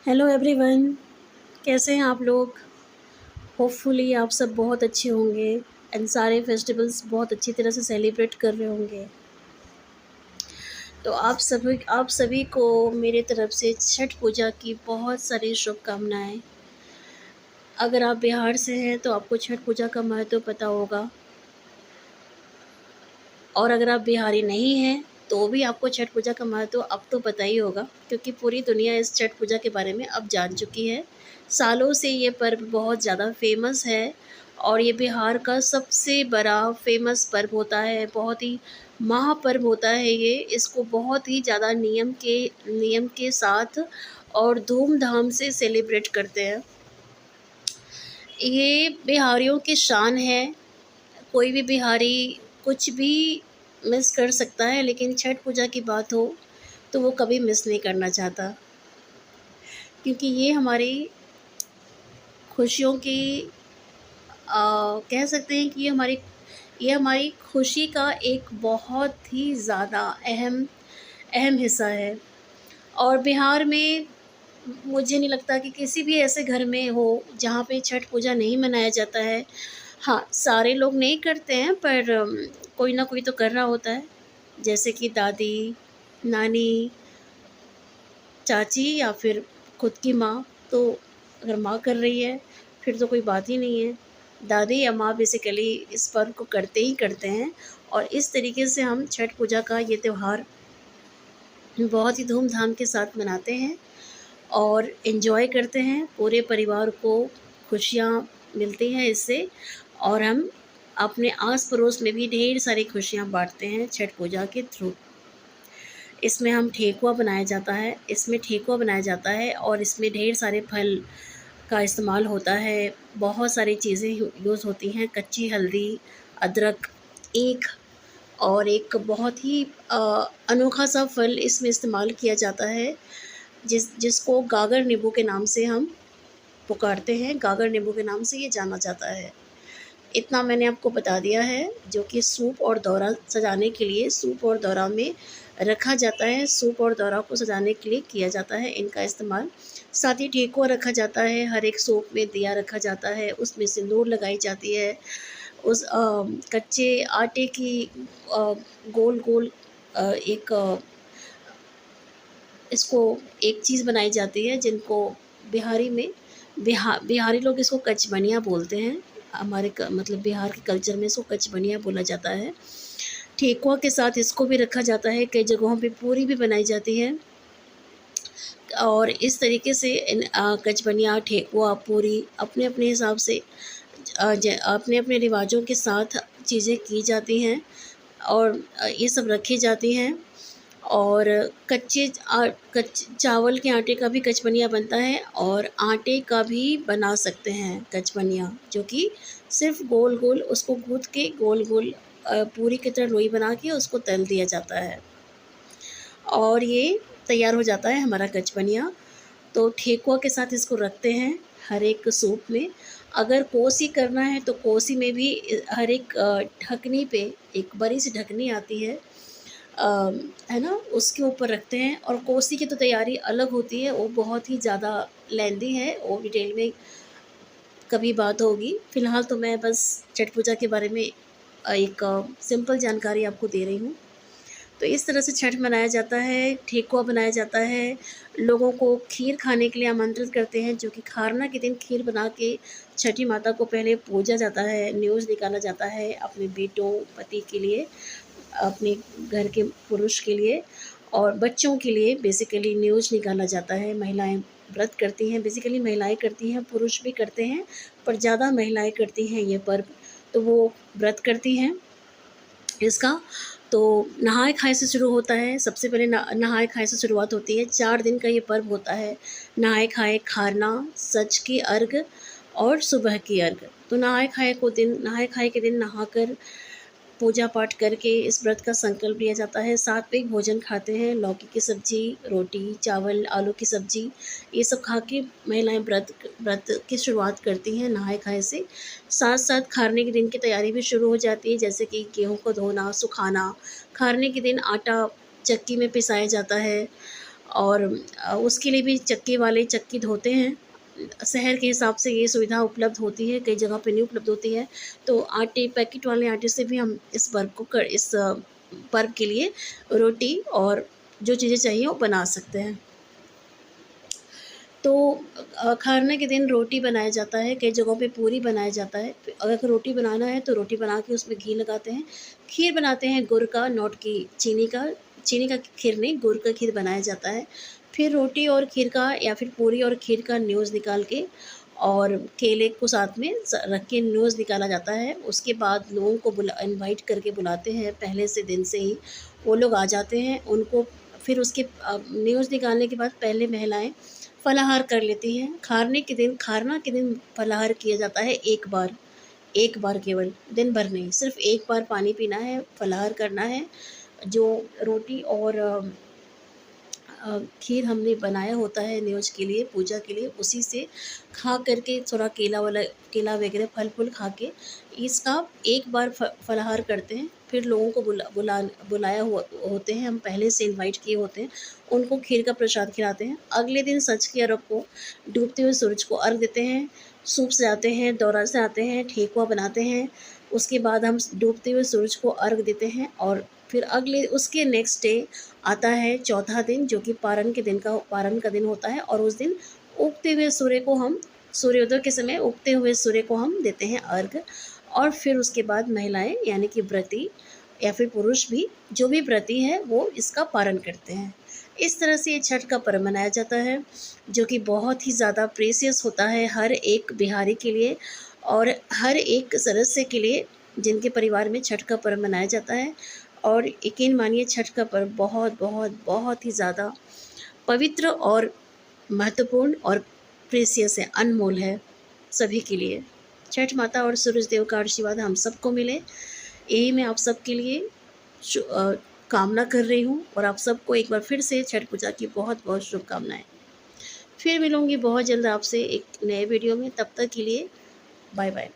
Hello everyone. कैसे हैं आप लोग? होपफुली आप सब बहुत अच्छे होंगे एंड सारे फेस्टिवल्स बहुत अच्छी तरह से सेलिब्रेट कर रहे होंगे। तो आप सभी को मेरे तरफ से छठ पूजा की बहुत सारी शुभकामनाएं। अगर आप बिहार से हैं तो आपको छठ पूजा का महत्व पता होगा, और अगर आप बिहारी नहीं हैं तो भी आपको छठ पूजा का महत्व अब तो पता ही होगा, क्योंकि पूरी दुनिया इस छठ पूजा के बारे में अब जान चुकी है। सालों से ये पर्व बहुत ज़्यादा फेमस है और ये बिहार का सबसे बड़ा फेमस पर्व होता है। बहुत ही महापर्व होता है ये। इसको बहुत ही ज़्यादा नियम के साथ और धूमधाम से सेलिब्रेट करते हैं। ये बिहारियों की शान है। कोई भी बिहारी कुछ भी मिस कर सकता है, लेकिन छठ पूजा की बात हो तो वो कभी मिस नहीं करना चाहता, क्योंकि ये हमारी खुशियों की कह सकते हैं कि ये हमारी खुशी का एक बहुत ही ज़्यादा अहम अहम हिस्सा है। और बिहार में मुझे नहीं लगता कि किसी भी ऐसे घर में हो जहाँ पे छठ पूजा नहीं मनाया जाता है। हाँ, सारे लोग नहीं करते हैं, पर कोई ना कोई तो कर रहा होता है, जैसे कि दादी, नानी, चाची या फिर खुद की माँ। तो अगर माँ कर रही है फिर तो कोई बात ही नहीं है। दादी या माँ बेसिकली इस पर्व को करते ही करते हैं। और इस तरीके से हम छठ पूजा का ये त्यौहार बहुत ही धूमधाम के साथ मनाते हैं और इन्जॉय करते हैं। पूरे परिवार को खुशियाँ मिलती हैं इससे, और हम अपने आस पड़ोस में भी ढेर सारी खुशियाँ बांटते हैं छठ पूजा के थ्रू। इसमें ठेकुआ बनाया जाता है और इसमें ढेर सारे फल का इस्तेमाल होता है। बहुत सारी चीज़ें यूज़ होती हैं, कच्ची हल्दी, अदरक, ईख, और एक बहुत ही अनोखा सा फल इसमें इस्तेमाल किया जाता है, जिसको गागर नींबू के नाम से हम पुकारते हैं। गागर नींबू के नाम से ये जाना जाता है। इतना मैंने आपको बता दिया है, जो कि सूप और दौरा सजाने के लिए सूप और दौरा में रखा जाता है। सूप और दौरा को सजाने के लिए किया जाता है इनका इस्तेमाल। साथ ही ठेकुआ रखा जाता है, हर एक सूप में दिया रखा जाता है, उसमें सिंदूर लगाई जाती है। उस कच्चे आटे की गोल गोल एक इसको एक चीज़ बनाई जाती है, जिनको बिहारी में बिहारी लोग इसको कचबनिया बोलते हैं। हमारे मतलब बिहार के कल्चर में इसको कचबनिया बोला जाता है। ठेकुआ के साथ इसको भी रखा जाता है, कई जगहों पे पूरी भी बनाई जाती है। और इस तरीके से कचबनिया, ठेकुआ, पूरी अपने अपने हिसाब से अपने अपने रिवाजों के साथ चीज़ें की जाती हैं और ये सब रखी जाती हैं। और चावल के आटे का भी कचपनिया बनता है और आटे का भी बना सकते हैं कचपनिया, जो कि सिर्फ गोल गोल उसको गूँथ के गोल गोल पूरी की तरह लोई बना के उसको तल दिया जाता है और ये तैयार हो जाता है हमारा कचपनिया। तो ठेकुआ के साथ इसको रखते हैं हर एक सूप में। अगर कोसी करना है तो कोसी में भी हर एक ढकनी पे एक बड़ी सी ढकनी आती है, है ना, उसके ऊपर रखते हैं। और कोसी की तो तैयारी अलग होती है, वो बहुत ही ज़्यादा लेंदी है, वो डिटेल में कभी बात होगी। फ़िलहाल तो मैं बस छठ पूजा के बारे में एक सिंपल जानकारी आपको दे रही हूँ। तो इस तरह से छठ मनाया जाता है, ठेकुआ बनाया जाता है, लोगों को खीर खाने के लिए आमंत्रित करते हैं, जो कि खरना के दिन खीर बना के छठी माता को पहले पूजा जाता है, न्योज निकाला जाता है अपने बेटों, पति के लिए, अपने घर के पुरुष के लिए और बच्चों के लिए। बेसिकली न्योज निकाला जाता है। महिलाएं व्रत करती हैं, बेसिकली महिलाएं करती हैं, पुरुष भी करते हैं, पर ज़्यादा महिलाएं करती हैं ये पर्व। तो वो व्रत करती हैं इसका। तो नहाए खाए से शुरू होता है। सबसे पहले नहाए खाए से शुरुआत होती है। 4 दिन का ये पर्व होता है। नहाए खाए, खरना, सच की अर्घ और सुबह की अर्घ। तो नहाए खाए के दिन नहाकर पूजा पाठ करके इस व्रत का संकल्प लिया जाता है। सात्विक भोजन खाते हैं, लौकी की सब्ज़ी, रोटी, चावल, आलू की सब्ज़ी, ये सब खा के महिलाएं व्रत की शुरुआत करती हैं नहाए खाए से। साथ साथ खरने के दिन की तैयारी भी शुरू हो जाती है, जैसे कि गेहूं को धोना, सुखाना। खरने के दिन आटा चक्की में पिसाया जाता है और उसके लिए भी चक्की वाले चक्की धोते हैं। शहर के हिसाब से ये सुविधा उपलब्ध होती है, कई जगह पे नहीं उपलब्ध होती है। तो आटे, पैकेट वाले आटे से भी हम इस पर्व के लिए रोटी और जो चीज़ें चाहिए वो बना सकते हैं। तो खरना के दिन रोटी बनाया जाता है, कई जगहों पे पूरी बनाया जाता है। अगर रोटी बनाना है तो रोटी बना के उसमें घी लगाते हैं। खीर बनाते हैं गुड़ का, नॉट की चीनी का खीर नहीं, गुड़ का खीर बनाया जाता है। फिर रोटी और खीर का या फिर पूरी और खीर का न्यूज़ निकाल के और केले को साथ में रख के न्यूज़ निकाला जाता है। उसके बाद लोगों को इनवाइट करके बुलाते हैं, पहले से दिन से ही वो लोग आ जाते हैं। उनको फिर उसके न्यूज़ निकालने के बाद पहले महिलाएं फलाहार कर लेती हैं। खरना के दिन फलाहार किया जाता है एक बार केवल, दिन भर नहीं, सिर्फ़ एक बार पानी पीना है, फलाहार करना है। जो रोटी और खीर हमने बनाया होता है न्योज के लिए, पूजा के लिए, उसी से खा करके थोड़ा केला वगैरह फल-फूल खा के इसका एक बार फलाहार करते हैं। फिर लोगों को बुलाया हुआ होते हैं, हम पहले से इनवाइट किए होते हैं, उनको खीर का प्रसाद खिलाते हैं। अगले दिन सच की अरब को डूबते हुए सूरज को अर्घ देते हैं, सूप सजाते हैं, दौरा सजाते हैं, ठेकुआ बनाते हैं। उसके बाद हम डूबते हुए सूरज को अर्घ देते हैं और फिर उसके नेक्स्ट डे आता है चौथा दिन, जो कि पारण का दिन होता है। और उस दिन उगते हुए सूर्य को हम सूर्योदय के समय उगते हुए सूर्य को हम देते हैं अर्घ। और फिर उसके बाद महिलाएं यानी कि व्रती या फिर पुरुष भी, जो भी व्रती है वो इसका पारण करते हैं। इस तरह से ये छठ का पर्व मनाया जाता है, जो कि बहुत ही ज़्यादा प्रेशियस होता है हर एक बिहारी के लिए और हर एक सदस्य के लिए जिनके परिवार में छठ का पर्व मनाया जाता है। और यकीन मानिए छठ का पर्व बहुत बहुत बहुत ही ज़्यादा पवित्र और महत्वपूर्ण और प्रेशियस है, अनमोल है सभी के लिए। छठ माता और सूरज देव का आशीर्वाद हम सबको मिले, यही मैं आप सबके लिए कामना कर रही हूँ। और आप सबको एक बार फिर से छठ पूजा की बहुत बहुत शुभकामनाएं। फिर मिलूँगी बहुत जल्द आपसे एक नए वीडियो में, तब तक के लिए बाय बाय।